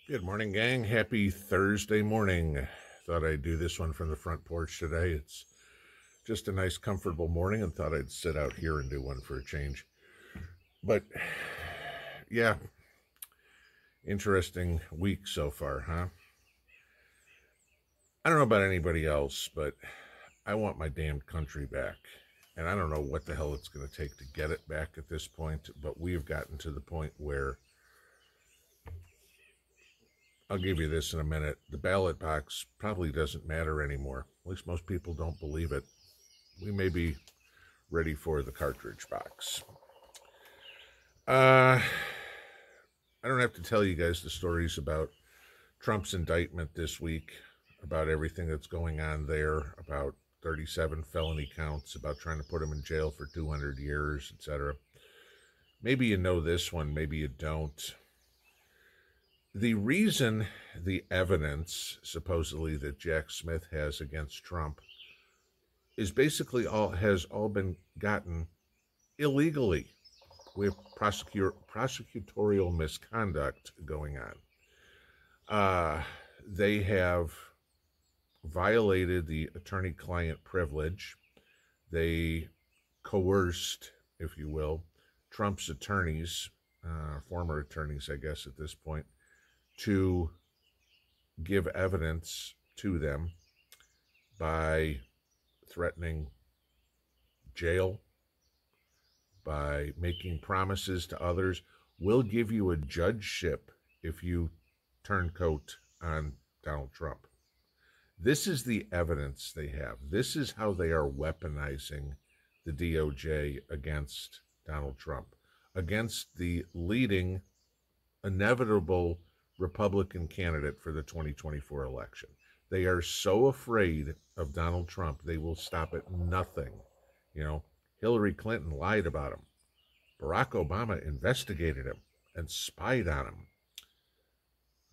Good morning, gang. Happy Thursday morning. Thought I'd do this one from the front porch today. It's just a nice, comfortable morning, and thought I'd sit out here and do one for a change. But yeah, interesting week so far, huh? I don't know about anybody else, but I want my damned country back. And I don't know what the hell it's going to take to get it back at this point, but we've gotten to the point where I'll give you this in a minute. The ballot box probably doesn't matter anymore. At least most people don't believe it. We may be ready for the cartridge box. I don't have to tell you guys the stories about Trump's indictment this week, about everything that's going on there, about 37 felony counts, about trying to put him in jail for 200 years, etc. Maybe you know this one, maybe you don't. The reason the evidence, supposedly, that Jack Smith has against Trump is basically has all been gotten illegally, with prosecutorial misconduct going on. They have violated the attorney-client privilege. They coerced, if you will, Trump's attorneys, former attorneys, I guess, at this point, to give evidence to them by threatening jail, by making promises to others. We'll give you a judgeship if you turncoat on Donald Trump. This is the evidence they have. This is how they are weaponizing the DOJ against Donald Trump, against the leading, inevitable Republican candidate for the 2024 election. They are so afraid of Donald Trump, they will stop at nothing. You know, Hillary Clinton lied about him. Barack Obama investigated him and spied on him.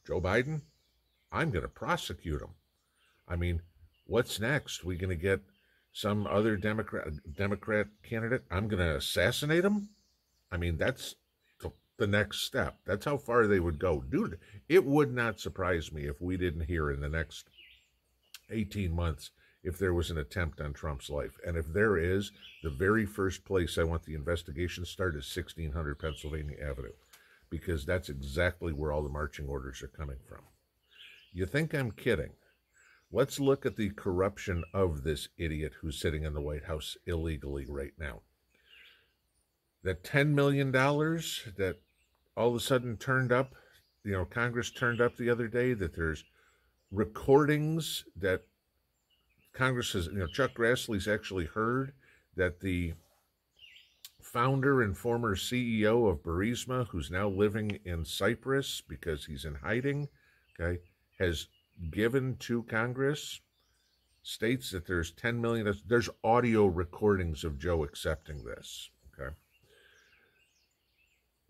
Joe Biden, I'm going to prosecute him. I mean, what's next? We going to get some other Democrat candidate? I'm going to assassinate him? I mean, that's the next step. That's how far they would go. Dude, it would not surprise me if we didn't hear in the next 18 months if there was an attempt on Trump's life. And if there is, the very first place I want the investigation started is 1600 Pennsylvania Avenue, because that's exactly where all the marching orders are coming from. You think I'm kidding? Let's look at the corruption of this idiot who's sitting in the White House illegally right now. That $10 million that all of a sudden turned up, Congress turned up the other day, that there's recordings that Congress has, Chuck Grassley's actually heard, that the founder and former CEO of Burisma, who's now living in Cyprus because he's in hiding, okay, has given to Congress, states that there's 10 million, there's audio recordings of Joe accepting this, okay?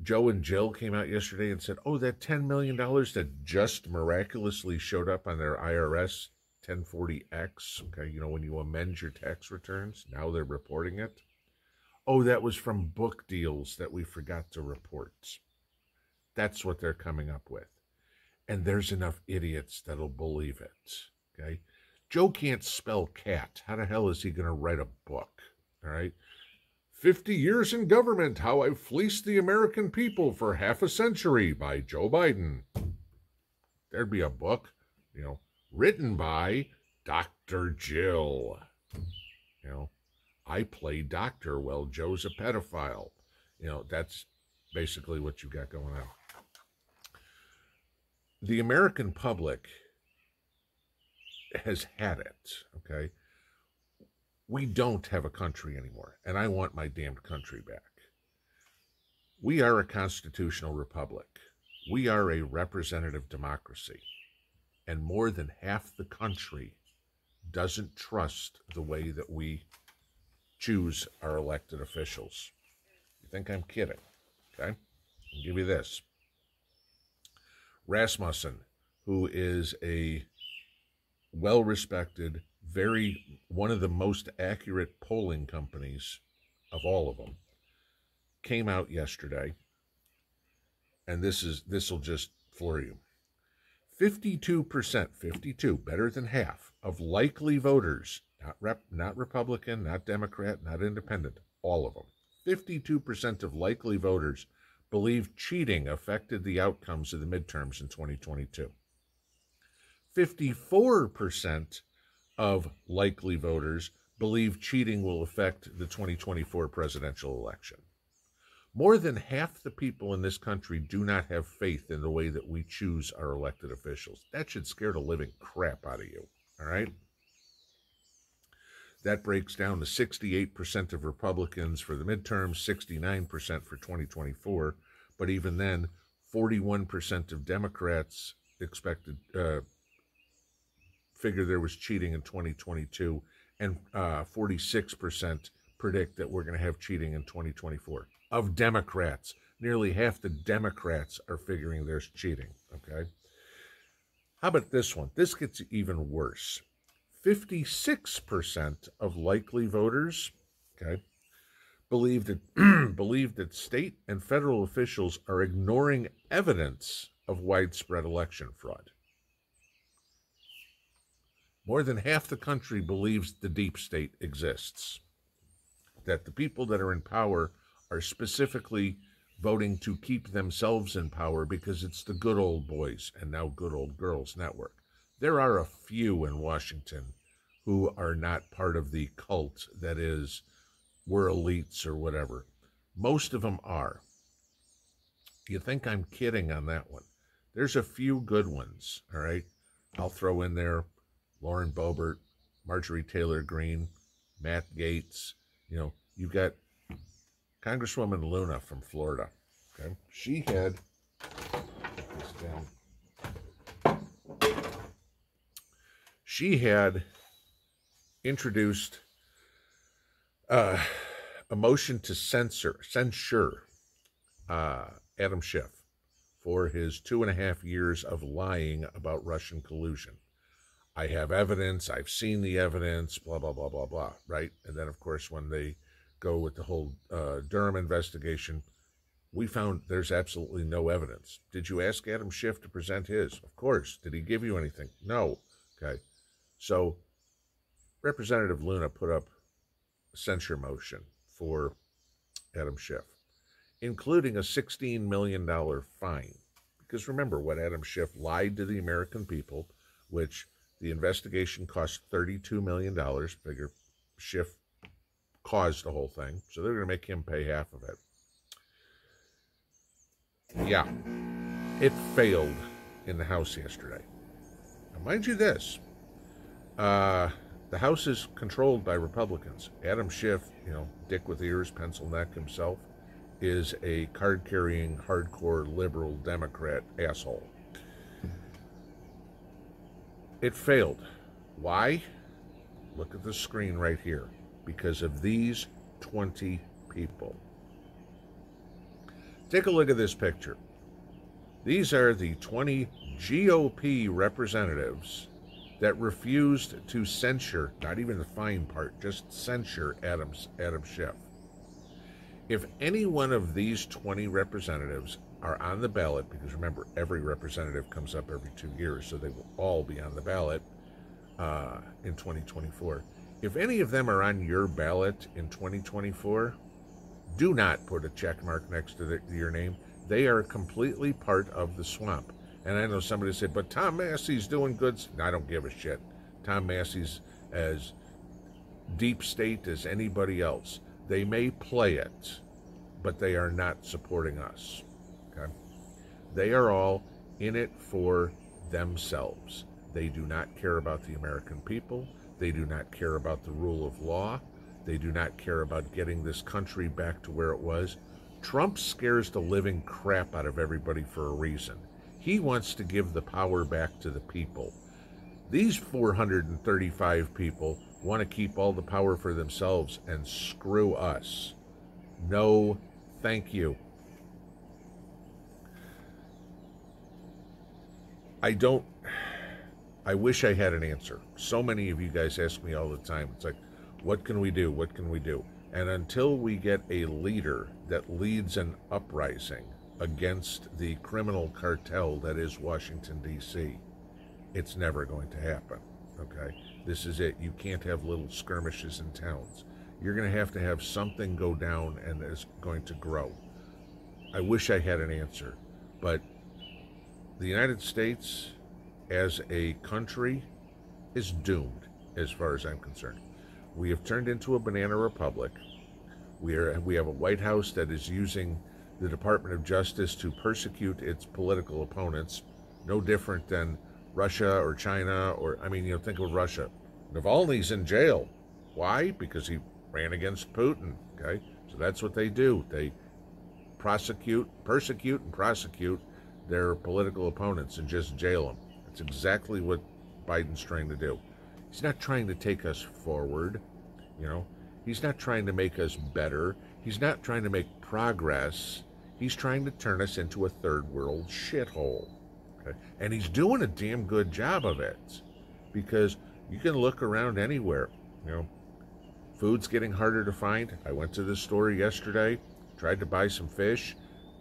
Joe and Jill came out yesterday and said, oh, that $10 million that just miraculously showed up on their IRS 1040X, okay, when you amend your tax returns, now they're reporting it. Oh, that was from book deals that we forgot to report. That's what they're coming up with. And there's enough idiots that'll believe it, okay? Joe can't spell cat. How the hell is he going to write a book, all right? 50 Years in Government, How I Fleeced the American People for Half a Century by Joe Biden. There'd be a book, written by Dr. Jill. I play doctor while Joe's a pedophile. That's basically what you got going on. The American public has had it, okay? We don't have a country anymore, and I want my damned country back. We are a constitutional republic. We are a representative democracy, and more than half the country doesn't trust the way that we choose our elected officials. You think I'm kidding? Okay? I'll give you this. Rasmussen, who is a well-respected, one of the most accurate polling companies of all of them, came out yesterday, and this will just floor you. 52%, 52, better than half, of likely voters, not Republican, not Democrat, not Independent, all of them, 52% of likely voters believe cheating affected the outcomes of the midterms in 2022. 54% of likely voters believe cheating will affect the 2024 presidential election. More than half the people in this country do not have faith in the way that we choose our elected officials. That should scare the living crap out of you, all right? That breaks down to 68% of Republicans for the midterms, 69% for 2024, but even then, 41% of Democrats expected figure there was cheating in 2022, and 46% predict that we're going to have cheating in 2024. Of Democrats, nearly half the Democrats are figuring there's cheating, okay? How about this one? This gets even worse. 56% of likely voters, okay, believe that state and federal officials are ignoring evidence of widespread election fraud. More than half the country believes the deep state exists, that the people that are in power are specifically voting to keep themselves in power because it's the good old boys and now good old girls network. There are a few in Washington who are not part of the cult that is, we're elites or whatever. Most of them are. You think I'm kidding on that one? There's a few good ones, all right? I'll throw in there Lauren Boebert, Marjorie Taylor Greene, Matt Gaetz. You know, you've got Congresswoman Luna from Florida. Okay, she had, put this down. She had introduced a motion to censure Adam Schiff for his 2.5 years of lying about Russian collusion. I have evidence, I've seen the evidence, blah, blah, blah, blah, blah, right? And then, of course, when they go with the whole Durham investigation, we found there's absolutely no evidence. Did you ask Adam Schiff to present his? Of course. Did he give you anything? No. Okay. So Representative Luna put up a censure motion for Adam Schiff, including a $16 million fine. Because remember what Adam Schiff lied to the American people, which the investigation cost $32 million. Figure Schiff caused the whole thing, so they're going to make him pay half of it. Yeah, it failed in the House yesterday. Now, mind you this, the House is controlled by Republicans. Adam Schiff, you know, dick with ears, pencil neck himself, is a card-carrying, hardcore, liberal Democrat asshole. It failed. Why? Look at the screen right here. Because of these 20 people. Take a look at this picture. These are the 20 GOP representatives that refused to censure, not even the fine part, just censure Adam Schiff. If any one of these 20 representatives are on the ballot, because remember, every representative comes up every 2 years, so they will all be on the ballot in 2024. If any of them are on your ballot in 2024, do not put a check mark next to your name. They are completely part of the swamp. And I know somebody said, but Tom Massey's doing good. I don't give a shit. Tom Massey's as deep state as anybody else. They may play it, but they are not supporting us. Okay? They are all in it for themselves. They do not care about the American people. They do not care about the rule of law. They do not care about getting this country back to where it was. Trump scares the living crap out of everybody for a reason. He wants to give the power back to the people. These 435 people want to keep all the power for themselves and screw us. No, thank you. I wish I had an answer. So many of you guys ask me all the time. It's like, what can we do? What can we do? And until we get a leader that leads an uprising, against the criminal cartel that is Washington, D.C. It's never going to happen, okay? This is it. You can't have little skirmishes in towns. You're going to have something go down and is going to grow. I wish I had an answer, but the United States as a country is doomed as far as I'm concerned. We have turned into a banana republic. We have a White House that is using the Department of Justice to persecute its political opponents, no different than Russia or China, or, I mean, think of Russia. Navalny's in jail. Why? Because he ran against Putin, okay? So that's what they do. They persecute, and prosecute their political opponents and just jail them. That's exactly what Biden's trying to do. He's not trying to take us forward, He's not trying to make us better. He's not trying to make progress. He's trying to turn us into a third world shithole. Okay? And he's doing a damn good job of it, because you can look around anywhere. Food's getting harder to find. I went to the store yesterday, tried to buy some fish,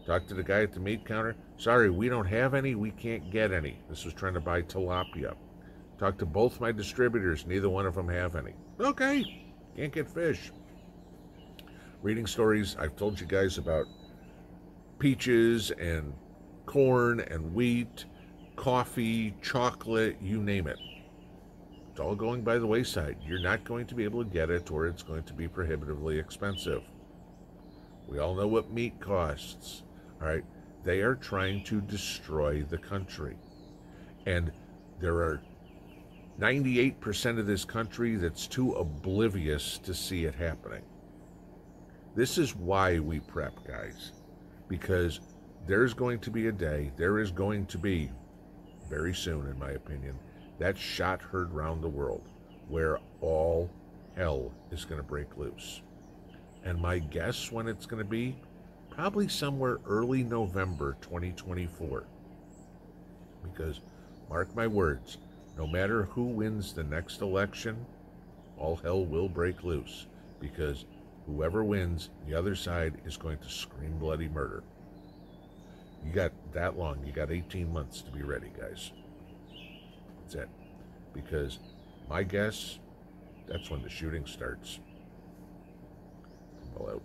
talked to the guy at the meat counter. Sorry, we don't have any. We can't get any. This was trying to buy tilapia. Talked to both my distributors. Neither one of them have any. Okay, can't get fish. Reading stories. I've told you guys about peaches and corn and wheat, coffee, chocolate, you name it. It's all going by the wayside. You're not going to be able to get it, or it's going to be prohibitively expensive. We all know what meat costs. All right. They are trying to destroy the country. And there are 98% of this country that's too oblivious to see it happening. This is why we prep, guys. Because there's going to be a day, there is going to be, very soon in my opinion, that shot heard round the world where all hell is going to break loose. And my guess when it's going to be, probably somewhere early November 2024. Because, mark my words, no matter who wins the next election, all hell will break loose. Because whoever wins, the other side is going to scream bloody murder. You got that long. You got 18 months to be ready, guys. That's it. Because my guess, that's when the shooting starts. Pinball out.